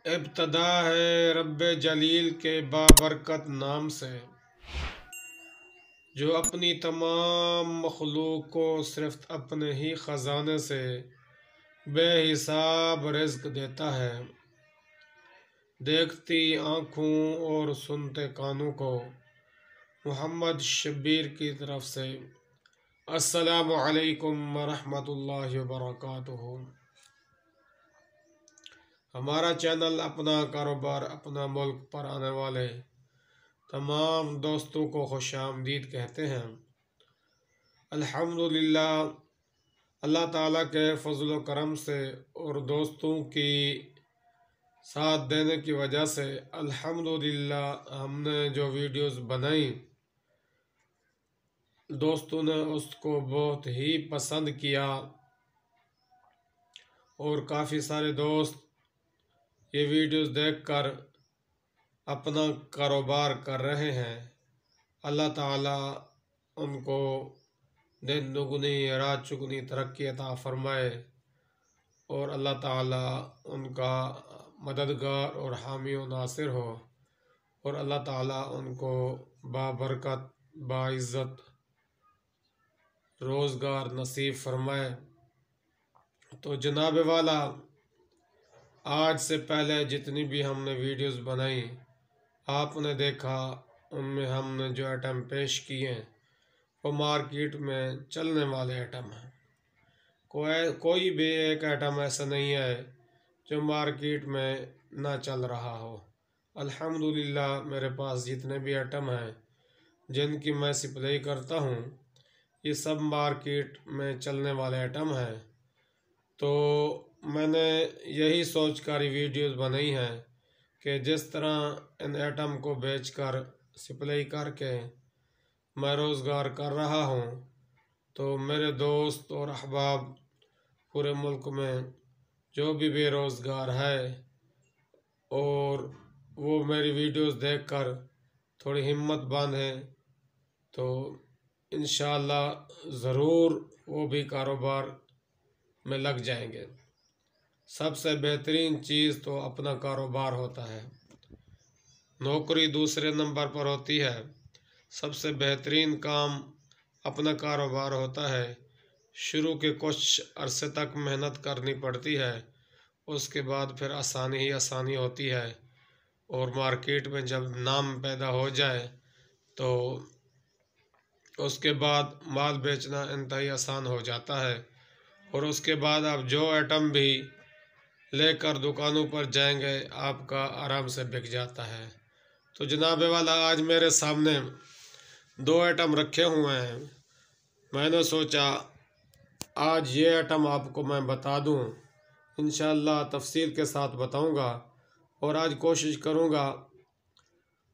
इब्तदा है रब्बे जलील के बाबरकत नाम से, जो अपनी तमाम मखलूक को सिर्फ अपने ही ख़जाने से बेहिसाब रिज़्क़ देता है। देखती आँखों और सुनते कानों को मोहम्मद शब्बीर की तरफ से अस्सलामु अलैकुम वरहमतुल्लाहि वबरकातुहू। हमारा चैनल अपना कारोबार अपना मुल्क पर आने वाले तमाम दोस्तों को खुशामदीद कहते हैं। अल्हम्दुलिल्लाह, अल्लाह ताला के फजल व करम से और दोस्तों की साथ देने की वजह से अल्हम्दुलिल्लाह हमने जो वीडियोस बनाई, दोस्तों ने उसको बहुत ही पसंद किया और काफ़ी सारे दोस्त ये वीडियोस देखकर अपना कारोबार कर रहे हैं। अल्लाह ताला उनको दिन दुगनी रात चुगनी तरक्की अता फरमाए और अल्लाह ताला उनका मददगार और हामी व नासिर हो और अल्लाह ताला उनको बाबरकत बाइज़्ज़त रोज़गार नसीब फरमाए। तो जनाब वाला, आज से पहले जितनी भी हमने वीडियोस बनाई आपने देखा, उनमें हमने जो आइटम पेश किए वो मार्केट में चलने वाले आइटम हैं। कोई भी एक आइटम ऐसा नहीं है जो मार्केट में ना चल रहा हो। अल्हम्दुलिल्लाह मेरे पास जितने भी आइटम हैं जिनकी मैं सप्लाई करता हूँ, ये सब मार्केट में चलने वाले आइटम हैं। तो मैंने यही सोच कर वीडियोस बनाई हैं कि जिस तरह इन आइटम को बेचकर सप्लाई करके मैं रोज़गार कर रहा हूँ, तो मेरे दोस्त और अहबाब पूरे मुल्क में जो भी बेरोज़गार है और वो मेरी वीडियोस देखकर थोड़ी हिम्मत बांधें, तो इंशाअल्लाह ज़रूर वो भी कारोबार में लग जाएंगे। सबसे बेहतरीन चीज़ तो अपना कारोबार होता है, नौकरी दूसरे नंबर पर होती है। सबसे बेहतरीन काम अपना कारोबार होता है। शुरू के कुछ अरसे तक मेहनत करनी पड़ती है, उसके बाद फिर आसानी ही आसानी होती है और मार्केट में जब नाम पैदा हो जाए तो उसके बाद माल बेचना इंतहाई आसान हो जाता है और उसके बाद आप जो आइटम भी लेकर दुकानों पर जाएंगे आपका आराम से बिक जाता है। तो जनाब वाला, आज मेरे सामने दो आइटम रखे हुए हैं। मैंने सोचा आज ये आइटम आपको मैं बता दूं, इंशाअल्लाह तफसील के साथ बताऊंगा और आज कोशिश करूंगा,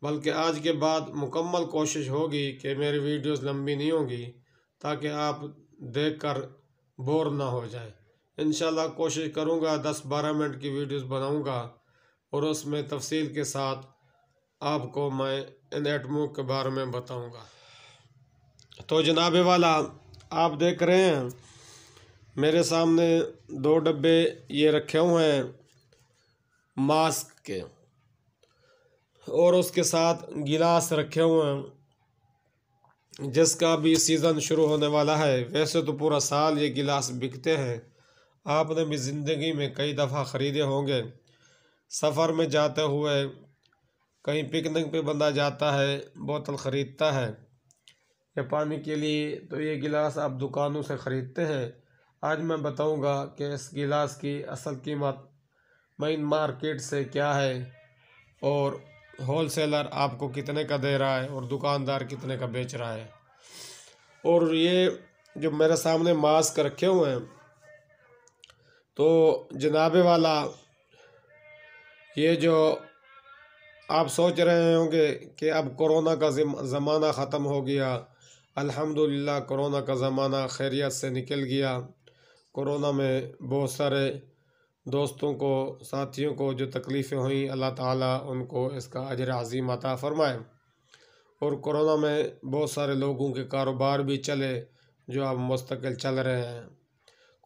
बल्कि आज के बाद मुकम्मल कोशिश होगी कि मेरी वीडियोस लंबी नहीं होगी ताकि आप देखकर बोर ना हो जाए। इंशाअल्लाह कोशिश करूंगा 10-12 मिनट की वीडियोस बनाऊंगा और उसमें तफसील के साथ आपको मैं इन आइटमों के बारे में बताऊंगा। तो जनाब वाला, आप देख रहे हैं मेरे सामने दो डब्बे ये रखे हुए हैं मास्क के और उसके साथ गिलास रखे हुए हैं जिसका भी सीज़न शुरू होने वाला है। वैसे तो पूरा साल ये गिलास बिकते हैं, आपने भी ज़िंदगी में कई दफ़ा ख़रीदे होंगे। सफ़र में जाते हुए कहीं पिकनिक पे बंदा जाता है, बोतल ख़रीदता है या पानी के लिए, तो ये गिलास आप दुकानों से ख़रीदते हैं। आज मैं बताऊंगा कि इस गिलास की असल कीमत मेन मार्केट से क्या है और होलसेलर आपको कितने का दे रहा है और दुकानदार कितने का बेच रहा है। और ये जो मेरे सामने मास्क रखे हुए हैं, तो जनाबे वाला, ये जो आप सोच रहे होंगे कि अब कोरोना का ज़माना ख़त्म हो गया, अल्हम्दुलिल्लाह कोरोना का ज़माना खैरियत से निकल गया। कोरोना में बहुत सारे दोस्तों को, साथियों को जो तकलीफ़ें हुई, अल्लाह ताला उनको इसका अजर अज़ीम अता फ़रमाए। और कोरोना में बहुत सारे लोगों के कारोबार भी चले जो अब मुस्तकिल चल रहे हैं।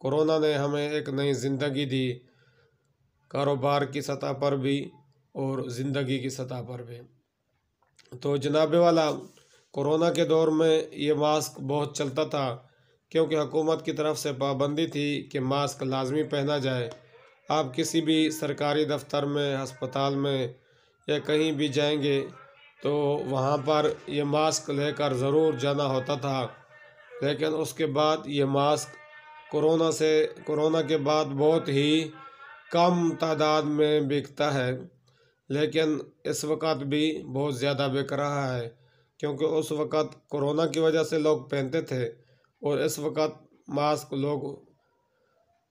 कोरोना ने हमें एक नई ज़िंदगी दी कारोबार की सतह पर भी और ज़िंदगी की सतह पर भी। तो जनाब वाला, कोरोना के दौर में ये मास्क बहुत चलता था, क्योंकि हुकूमत की तरफ से पाबंदी थी कि मास्क लाजमी पहना जाए। आप किसी भी सरकारी दफ्तर में, अस्पताल में या कहीं भी जाएंगे तो वहाँ पर ये मास्क लेकर ज़रूर जाना होता था। लेकिन उसके बाद ये मास्क कोरोना के बाद बहुत ही कम तादाद में बिकता है। लेकिन इस वक्त भी बहुत ज़्यादा बिक रहा है, क्योंकि उस वक्त कोरोना की वजह से लोग पहनते थे और इस वक्त मास्क लोग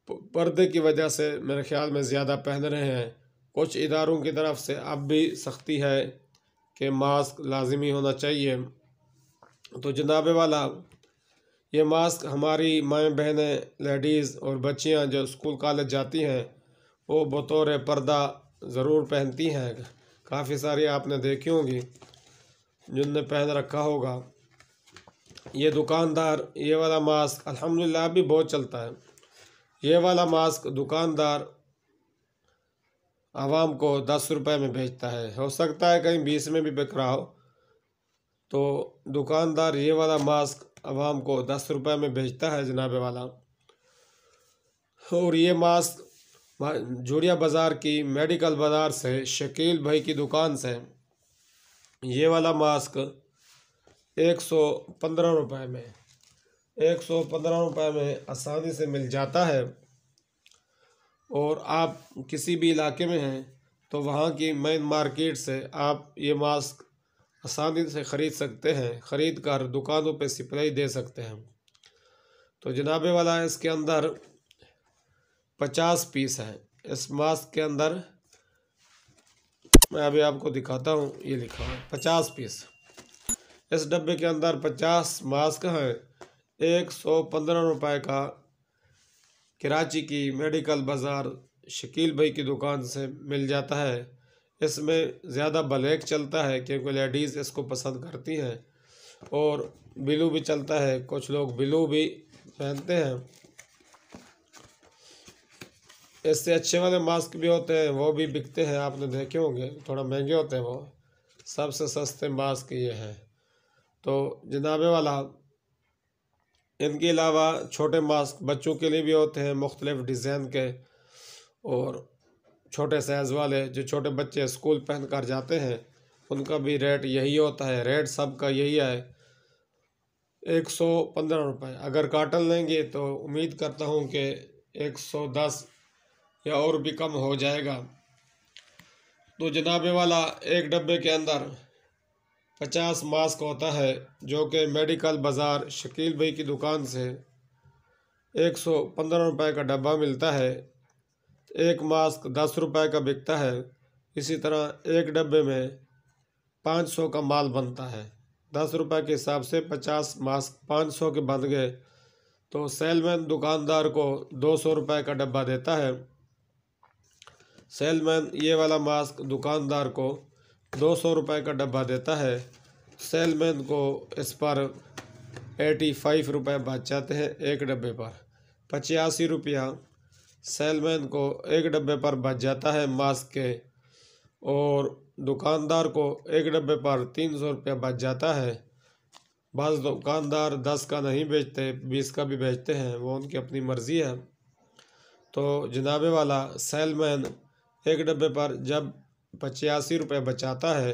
पर्दे की वजह से मेरे ख्याल में ज़्यादा पहन रहे हैं। कुछ इदारों की तरफ से अब भी सख्ती है कि मास्क लाजमी होना चाहिए। तो जनाब वाला, ये मास्क हमारी माएँ बहनें, लेडीज़ और बच्चियां जो स्कूल कॉलेज जाती हैं वो बतौर पर्दा ज़रूर पहनती हैं। काफ़ी सारी आपने देखी होंगी जिनने पहन रखा होगा। ये दुकानदार ये वाला मास्क अल्हम्दुलिल्लाह भी बहुत चलता है। ये वाला मास्क दुकानदार आवाम को 10 रुपए में बेचता है। हो सकता है कहीं 20 में भी बिक रहा हो। तो दुकानदार ये वाला मास्क आवाम को 10 रुपए में बेचता है जनाब वाला। और ये मास्क जोड़िया बाज़ार की मेडिकल बाज़ार से शकील भाई की दुकान से ये वाला मास्क 115 रुपए में 115 रुपए में आसानी से मिल जाता है। और आप किसी भी इलाके में हैं तो वहाँ की मेन मार्केट से आप ये मास्क आसानी से ख़रीद सकते हैं, ख़रीद कर दुकानों पे सप्लाई दे सकते हैं। तो जनाबे वाला, इसके अंदर 50 पीस हैं। इस मास्क के अंदर मैं अभी आपको दिखाता हूँ, ये लिखा है 50 पीस। इस डब्बे के अंदर 50 मास्क हैं। 115 रुपए का कराची की मेडिकल बाज़ार शकील भाई की दुकान से मिल जाता है। इसमें ज़्यादा ब्लैक चलता है क्योंकि लेडीज़ इसको पसंद करती हैं, और ब्लू भी चलता है, कुछ लोग ब्लू भी पहनते हैं। इससे अच्छे वाले मास्क भी होते हैं, वो भी बिकते हैं, आपने देखे होंगे, थोड़ा महंगे होते हैं वो। सबसे सस्ते मास्क ये हैं। तो जनाबे वाला, इनके अलावा छोटे मास्क बच्चों के लिए भी होते हैं, मुख्तलिफ़ डिज़ाइन के, और छोटे साइज़ वाले जो छोटे बच्चे स्कूल पहन कर जाते हैं उनका भी रेट यही होता है। रेट सबका यही है, 115 रुपये। अगर काटन लेंगे तो उम्मीद करता हूँ कि 110 या और भी कम हो जाएगा। तो जनाबे वाला, एक डब्बे के अंदर 50 मास्क होता है, जो कि मेडिकल बाज़ार शकील भाई की दुकान से 115 रुपये का डब्बा मिलता है। एक मास्क 10 रुपये का बिकता है। इसी तरह एक डब्बे में 500 का माल बनता है। 10 रुपये के हिसाब से 50 मास्क 500 के बन गए, तो सेलमैन दुकानदार को 200 रुपये का डब्बा देता है। सेलमैन ये वाला मास्क दुकानदार को 200 रुपये का डब्बा देता है। सेलमैन को इस पर 85 रुपये बच जाते हैं। एक डब्बे पर 85 रुपया सेलमैन को एक डब्बे पर बच जाता है मास्क के, और दुकानदार को एक डब्बे पर 300 रुपया बच जाता है। बाज़ दुकानदार 10 का नहीं बेचते, 20 का भी बेचते हैं, वो उनकी अपनी मर्ज़ी है। तो जनाबे वाला, सेलमैन एक डब्बे पर जब 85 रुपये बचाता है,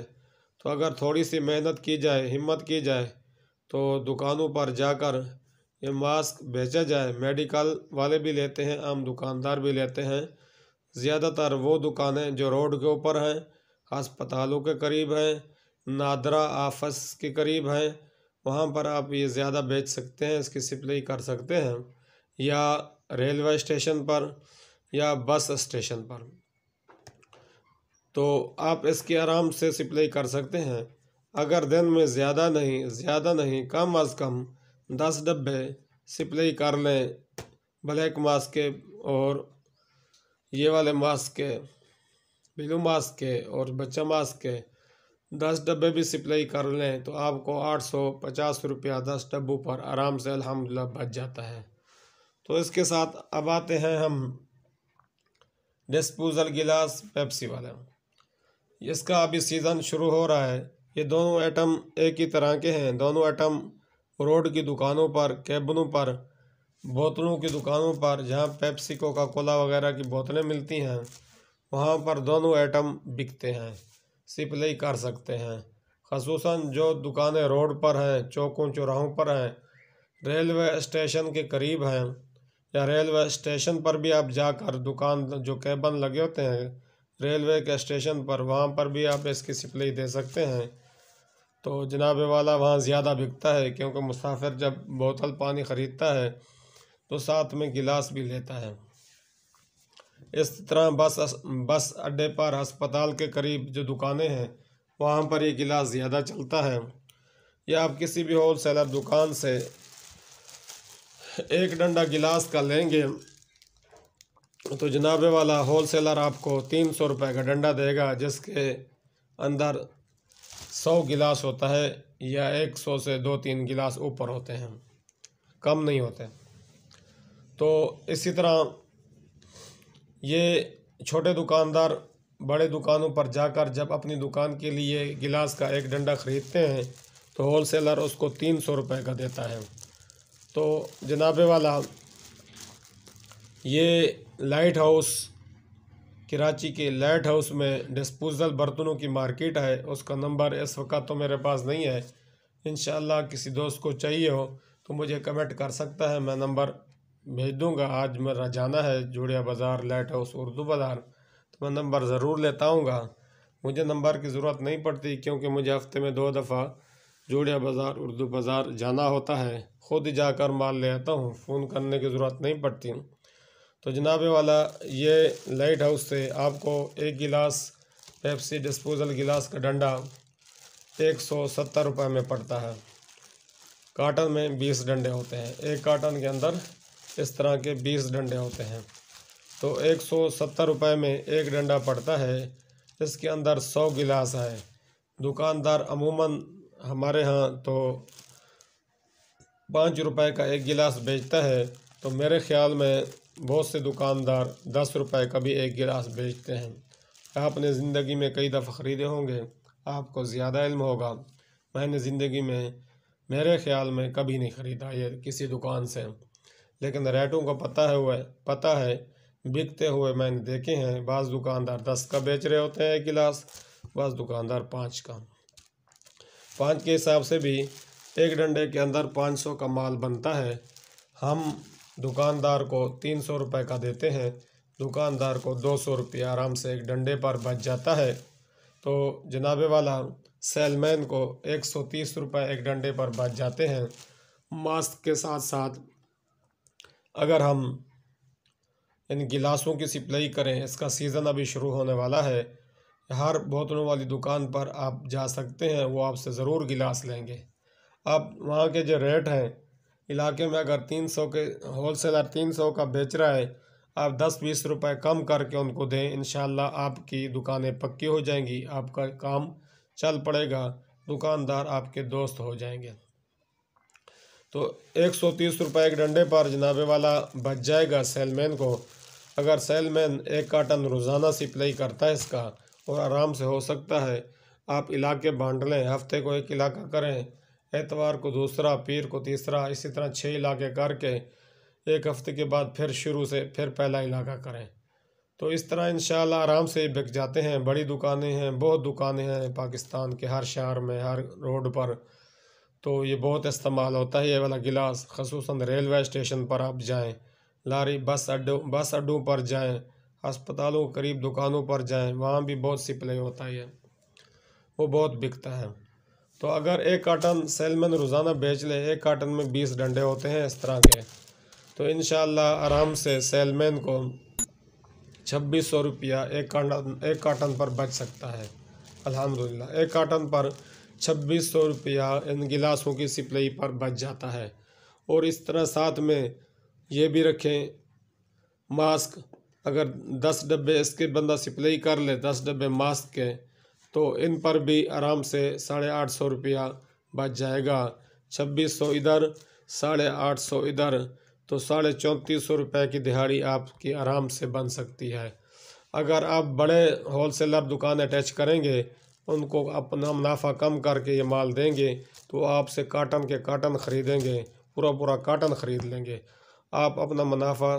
तो अगर थोड़ी सी मेहनत की जाए, हिम्मत की जाए, तो दुकानों पर जाकर ये मास्क बेचा जाए। मेडिकल वाले भी लेते हैं, आम दुकानदार भी लेते हैं। ज़्यादातर वो दुकानें जो रोड के ऊपर हैं, अस्पतालों के करीब हैं, नादरा ऑफिस के करीब हैं, वहाँ पर आप ये ज़्यादा बेच सकते हैं, इसकी सप्लाई कर सकते हैं, या रेलवे स्टेशन पर या बस स्टेशन पर। तो आप इसकी आराम से सप्लाई कर सकते हैं। अगर दिन में ज़्यादा नहीं कम अज़ कम 10 डब्बे सप्लाई कर लें ब्लैक मास्क के और ये वाले मास्क के, ब्लू मास्क के और बच्चा मास्क के 10 डब्बे भी सप्लाई कर लें, तो आपको 850 रुपया 10 डब्बों पर आराम से अल्हम्दुलिल्लाह बच जाता है। तो इसके साथ अब आते हैं हम डिस्पोजल गिलास पेप्सी वाला। इसका अभी सीज़न शुरू हो रहा है। ये दोनों आइटम एक ही तरह के हैं। दोनों आइटम रोड की दुकानों पर, केबिनों पर, बोतलों की दुकानों पर, जहाँ पेप्सी कोका कोला वगैरह की बोतलें मिलती हैं, वहाँ पर दोनों आइटम बिकते हैं, सप्लाई कर सकते हैं। ख़ुसूसन जो दुकानें रोड पर हैं, चौकों चौराहों पर हैं, रेलवे स्टेशन के करीब हैं, या रेलवे स्टेशन पर भी आप जाकर दुकान जो केबिन लगे होते हैं रेलवे के स्टेशन पर, वहाँ पर भी आप इसकी सप्लाई दे सकते हैं। तो जनाब वाला वहाँ ज़्यादा बिकता है, क्योंकि मुसाफिर जब बोतल पानी ख़रीदता है तो साथ में गिलास भी लेता है। इस तरह बस अड्डे पर, अस्पताल के करीब जो दुकानें हैं, वहाँ पर ये गिलास ज़्यादा चलता है। या आप किसी भी होल सेलर दुकान से एक डंडा गिलास का लेंगे तो जनाबे वाला होल सेलर आपको 300 रुपये का डंडा देगा, जिसके अंदर 100 गिलास होता है, या 100 से 2-3 गिलास ऊपर होते हैं, कम नहीं होते। तो इसी तरह ये छोटे दुकानदार बड़े दुकानों पर जाकर जब अपनी दुकान के लिए गिलास का एक डंडा ख़रीदते हैं तो होल सेलर उसको 300 रुपये का देता है। तो जनाबे वाला ये लाइट हाउस, कराची के लाइट हाउस में डिस्पोजल बर्तनों की मार्केट है। उसका नंबर इस वक्त तो मेरे पास नहीं है। इंशाअल्लाह किसी दोस्त को चाहिए हो तो मुझे कमेंट कर सकता है, मैं नंबर भेज दूंगा। आज मेरा जाना है जोड़िया बाज़ार, लाइट हाउस, उर्दू बाज़ार, तो मैं नंबर ज़रूर लेता आऊँगा। मुझे नंबर की ज़रूरत नहीं पड़ती, क्योंकि मुझे हफ्ते में 2 दफ़ा जोड़िया बाज़ार, उर्दू बाज़ार जाना होता है। ख़ुद जाकर माल ले आता हूँ, फ़ोन करने की ज़रूरत नहीं पड़ती। तो जनाबे वाला ये लाइट हाउस से आपको एक गिलास पेप्सी डिस्पोजल गिलास का डंडा 170 रुपये में पड़ता है। कार्टन में 20 डंडे होते हैं, एक कार्टन के अंदर इस तरह के 20 डंडे होते हैं। तो 170 रुपये में एक डंडा पड़ता है। इसके अंदर 100 गिलास है। दुकानदार अमूमन हमारे यहाँ तो 5 रुपये का एक गिलास बेचता है, तो मेरे ख़्याल में बहुत से दुकानदार 10 रुपये का भी एक गिलास बेचते हैं। आपने ज़िंदगी में कई दफ़ा ख़रीदे होंगे, आपको ज़्यादा इल्म होगा। मैंने ज़िंदगी में मेरे ख़्याल में कभी नहीं ख़रीदा ये किसी दुकान से, लेकिन रेटों का पता है बिकते हुए मैंने देखे हैं। बाज़ दुकानदार 10 का बेच रहे होते हैं एक गिलास, बाज़ दुकानदार 5 का। 5 के हिसाब से भी एक डंडे के अंदर 500 का माल बनता है। हम दुकानदार को 300 रुपये का देते हैं, दुकानदार को 200 रुपये आराम से एक डंडे पर बच जाता है। तो जनाबे वाला सेलमैन को 130 रुपये एक डंडे पर बच जाते हैं। मास्क के साथ साथ अगर हम इन गिलासों की सप्लाई करें, इसका सीज़न अभी शुरू होने वाला है, हर बोतलों वाली दुकान पर आप जा सकते हैं, वो आपसे ज़रूर गिलास लेंगे। आप वहाँ के जो रेट हैं इलाके में, अगर 300 के होल सेलर 300 का बेच रहा है, आप 10-20 रुपये कम करके उनको दें, इंशाल्लाह आपकी दुकानें पक्की हो जाएंगी, आपका काम चल पड़ेगा, दुकानदार आपके दोस्त हो जाएंगे। तो 130 रुपये एक डंडे पर जनाबे वाला बच जाएगा सेलमैन को। अगर सेलमैन एक कार्टन रोज़ाना सप्लाई करता है इसका, और आराम से हो सकता है आप इलाके बांट लें, हफ्ते को एक इलाका करें, एतवार को दूसरा, पीर को तीसरा, इसी तरह 6 इलाके करके एक हफ्ते के बाद फिर शुरू से फिर पहला इलाका करें, तो इस तरह इंशाल्लाह आराम से बिक जाते हैं। बड़ी दुकानें हैं, बहुत दुकानें हैं पाकिस्तान के हर शहर में, हर रोड पर। तो ये बहुत इस्तेमाल होता है ये वाला गिलास। ख़ुसूसन रेलवे स्टेशन पर आप जाएं, लारी बस अड्डों पर जाएं, अस्पतालों के करीब दुकानों पर जाएं, वहाँ भी बहुत सप्लाई होता है, वो बहुत बिकता है। तो अगर एक कार्टन सेलमैन रोज़ाना बेच ले, एक कार्टन में 20 डंडे होते हैं इस तरह के, तो इंशाल्लाह आराम से सेलमैन को 2600 रुपया एक कार्टन पर बच सकता है। अल्हम्दुलिल्लाह एक कार्टन पर 2600 रुपया इन गिलासों की सप्लाई पर बच जाता है। और इस तरह साथ में ये भी रखें मास्क, अगर 10 डब्बे इसके बंदा सप्लाई कर ले, 10 डब्बे मास्क के, तो इन पर भी आराम से 850 रुपया बच जाएगा। 2600 इधर, 850 इधर, तो 3450 रुपये की दिहाड़ी आपकी आराम से बन सकती है। अगर आप बड़े होलसेलर दुकान अटैच करेंगे, उनको अपना मुनाफा कम करके ये माल देंगे, तो आपसे काटन के काटन ख़रीदेंगे, पूरा पूरा काटन ख़रीद लेंगे। आप अपना मुनाफा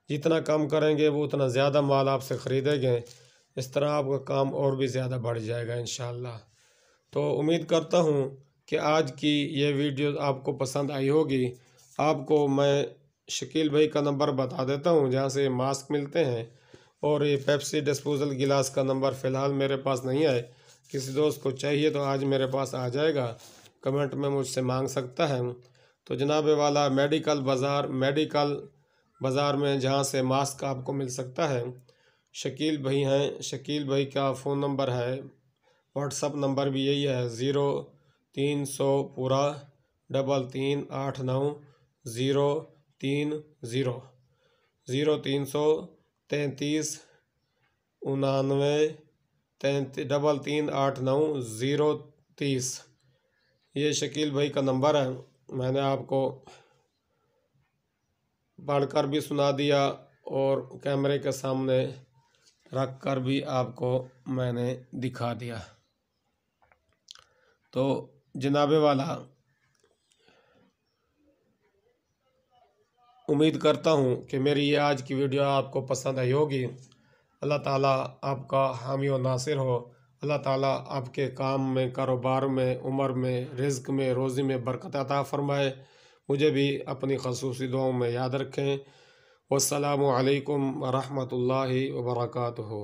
जितना कम करेंगे वो उतना ज़्यादा माल आपसे ख़रीदेंगे। इस तरह आपका काम और भी ज़्यादा बढ़ जाएगा इंशाअल्लाह। तो उम्मीद करता हूँ कि आज की ये वीडियो आपको पसंद आई होगी। आपको मैं शकील भाई का नंबर बता देता हूँ जहाँ से मास्क मिलते हैं, और ये पेप्सी डिस्पोजल गिलास का नंबर फ़िलहाल मेरे पास नहीं है। किसी दोस्त को चाहिए तो आज मेरे पास आ जाएगा, कमेंट में मुझसे मांग सकता है। तो जनाब वाला मेडिकल बाज़ार में जहाँ से मास्क आपको मिल सकता है, शकील भाई हैं। शकील भाई का फ़ोन नंबर है, व्हाट्सअप नंबर भी यही है, 0300 पूरा 3389 0333 ये शकील भाई का नंबर है। मैंने आपको पढ़कर भी सुना दिया और कैमरे के सामने रख कर भी आपको मैंने दिखा दिया। तो जनाबे वाला उम्मीद करता हूँ कि मेरी ये आज की वीडियो आपको पसंद आई होगी। अल्लाह ताला आपका हामी और नासिर हो। अल्लाह ताला आपके काम में, कारोबार में, उम्र में, रिज़्क में, रोज़ी में बरकत अता फ़रमाए। मुझे भी अपनी ख़ुसूसी दुआओं में याद रखें। वस्सलामु अलैकुम व रहमतुल्लाहि व बरकातुहू।